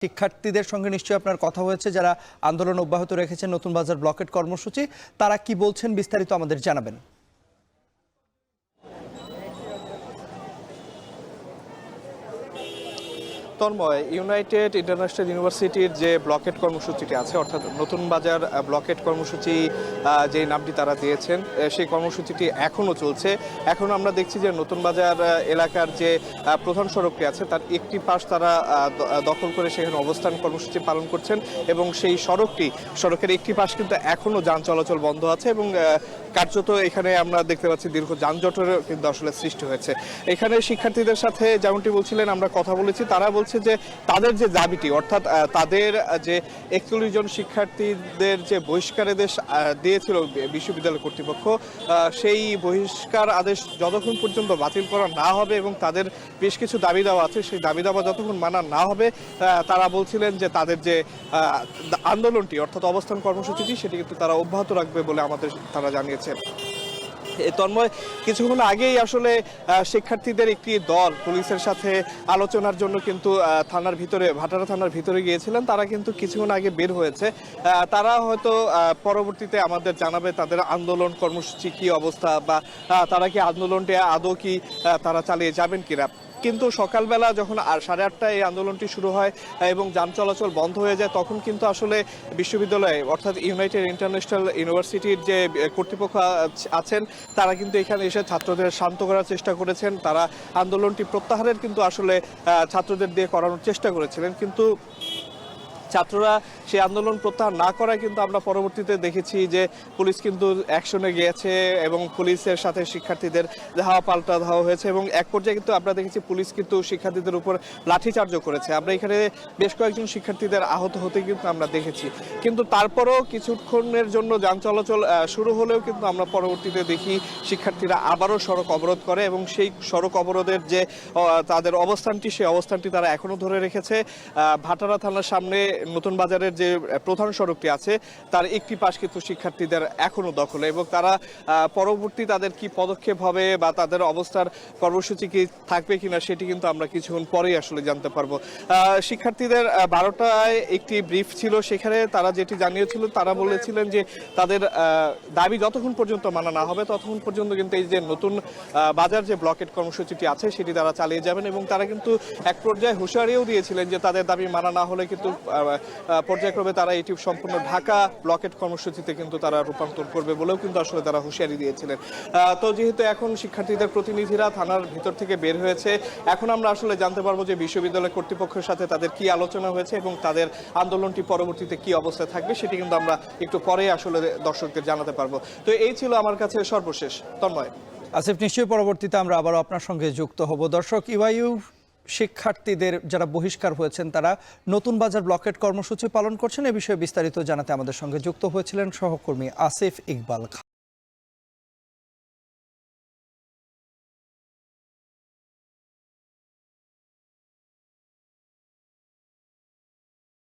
শিক্ষার্থীদের সঙ্গে নিশ্চয়ই আপনার কথা হয়েছে, যারা আন্দোলন অব্যাহত রেখেছেন নতুন বাজার ব্লকেট কর্মসূচি, তারা কি বলছেন বিস্তারিত আমাদের জানাবেন। তন্ময়, ইউনাইটেড ইন্টারন্যাশনাল ইউনিভার্সিটির যে ব্লকেট কর্মসূচিটি আছে, অর্থাৎ নতুন বাজার ব্লকেট কর্মসূচি যে নামটি তারা দিয়েছেন, সেই কর্মসূচিটি এখনও চলছে। এখন আমরা দেখছি যে নতুন বাজার এলাকার যে প্রধান সড়কটি আছে তার একটি পাশ তারা দখল করে সেখানে অবস্থান কর্মসূচি পালন করছেন এবং সেই সড়কের একটি পাশ কিন্তু এখনও যান চলাচল বন্ধ আছে এবং কার্যত এখানে আমরা দেখতে পাচ্ছি দীর্ঘ যানজটের কিন্তু আসলে সৃষ্টি হয়েছে। এখানে শিক্ষার্থীদের সাথে যেমনটি বলছিলেন আমরা কথা বলেছি, তারা বলছে যে তাদের যে দাবিটি, অর্থাৎ তাদের যে 41 জন শিক্ষার্থীদের যে বহিষ্কার আদেশ দিয়েছিল বিশ্ববিদ্যালয় কর্তৃপক্ষ, সেই বহিষ্কার আদেশ যতক্ষণ পর্যন্ত বাতিল করা না হবে এবং তাদের বেশ কিছু দাবি দেওয়া আছে, সেই দাবি দেওয়া যতক্ষণ মানা না হবে, তারা বলছিলেন যে তাদের যে আন্দোলনটি অর্থাৎ অবস্থান কর্মসূচিটি সেটি কিন্তু তারা অব্যাহত রাখবে বলে আমাদের তারা জানিয়েছে। তন্ময়, কিছুক্ষণ আগেই আসলে শিক্ষার্থীদের একটি দল পুলিশের সাথে আলোচনার জন্য কিন্তু ভাটারা থানার ভিতরে গিয়েছিলেন। তারা কিন্তু কিছুক্ষণ আগে বের হয়েছে। তারা হয়তো পরবর্তীতে আমাদের জানাবে তাদের আন্দোলন কর্মসূচি কি অবস্থা, বা তারা কি আন্দোলনটি আদৌ কি তারা চালিয়ে যাবেন কিনা। কিন্তু সকালবেলা যখন 8:30টায় এই আন্দোলনটি শুরু হয় এবং যান চলাচল বন্ধ হয়ে যায়, তখন কিন্তু আসলে বিশ্ববিদ্যালয়ে অর্থাৎ ইউনাইটেড ইন্টারন্যাশনাল ইউনিভার্সিটির যে কর্তৃপক্ষ আছেন তারা কিন্তু এখানে এসে ছাত্রদের শান্ত করার চেষ্টা করেছেন। তারা আন্দোলনটি প্রত্যাহারের কিন্তু আসলে ছাত্রদের দিয়ে করানোর চেষ্টা করেছিলেন, কিন্তু ছাত্ররা সেই আন্দোলন প্রত্যাহার না করায় কিন্তু আমরা পরবর্তীতে দেখেছি যে পুলিশ কিন্তু অ্যাকশনে গিয়েছে এবং পুলিশের সাথে শিক্ষার্থীদের ধাওয়া পাল্টা ধাওয়া হয়েছে এবং এক পর্যায়ে কিন্তু আমরা দেখেছি পুলিশ কিন্তু শিক্ষার্থীদের উপর লাঠিচার্জও করেছে। আমরা এখানে বেশ কয়েকজন শিক্ষার্থীদের আহত হতে কিন্তু আমরা দেখেছি, কিন্তু তারপরেও কিছুক্ষণের জন্য যান চলাচল শুরু হলেও কিন্তু আমরা পরবর্তীতে দেখি শিক্ষার্থীরা আবারও সড়ক অবরোধ করে এবং সেই সড়ক অবরোধের যে তাদের অবস্থানটি, সেই অবস্থানটি তারা এখনও ধরে রেখেছে। ভাটারা থানার সামনে নতুন বাজারের যে প্রধান সড়কটি আছে তার একটি পাশ কিন্তু শিক্ষার্থীদের এখনো দখলে এবং তারা পরবর্তী তাদের কি পদক্ষেপ হবে বা তাদের অবস্থার কর্মসূচি কি থাকবে কিনা সেটি কিন্তু আমরা কিছুক্ষণ পরেই আসলে জানতে পারবো। শিক্ষার্থীদের 12টায় একটি ব্রিফ ছিল, সেখানে তারা যেটি জানিয়েছিল, তারা বলেছিলেন যে তাদের দাবি যতক্ষণ পর্যন্ত মানা না হবে ততক্ষণ পর্যন্ত কিন্তু এই যে নতুন বাজার যে ব্লকেট কর্মসূচিটি আছে সেটি তারা চালিয়ে যাবেন এবং তারা কিন্তু এক পর্যায়ে হুঁশিয়ারিও দিয়েছিলেন যে তাদের দাবি মানা না হলে কিন্তু পর্যায়ক্রমে তারা এটি সম্পূর্ণ ঢাকা ব্লকেট কর্মসূচিতে কিন্তু তারা রূপান্তর করবে বলেও কিন্তু আসলে তারা হুঁশিয়ারি দিয়েছিলেন। তো যেহেতু এখন শিক্ষার্থীদের প্রতিনিধিরা থানার ভিতর থেকে বের হয়েছে, এখন আমরা আসলে জানতে পারবো যে বিশ্ববিদ্যালয় কর্তৃপক্ষের সাথে তাদের কি আলোচনা হয়েছে এবং তাদের আন্দোলনটি পরবর্তীতে কি অবস্থায় থাকবে সেটি কিন্তু আমরা একটু পরে আসলে দর্শকদের জানাতে পারবো। তো এই ছিল আমার কাছে সর্বশেষ। তন্ময়। আসিফ, নিশ্চয়ই পরবর্তীতে আমরা আবারও আপনার সঙ্গে যুক্ত হব। দর্শক, ইউআইইউ শিক্ষার্থীদের যারা বহিষ্কার হয়েছেন তারা নতুন বাজার ব্লকেট কর্মসূচি পালন করছেন, এ বিষয়ে বিস্তারিত জানাতে আমাদের সঙ্গে যুক্ত হয়েছিলেন সহকর্মী আসিফ ইকবাল।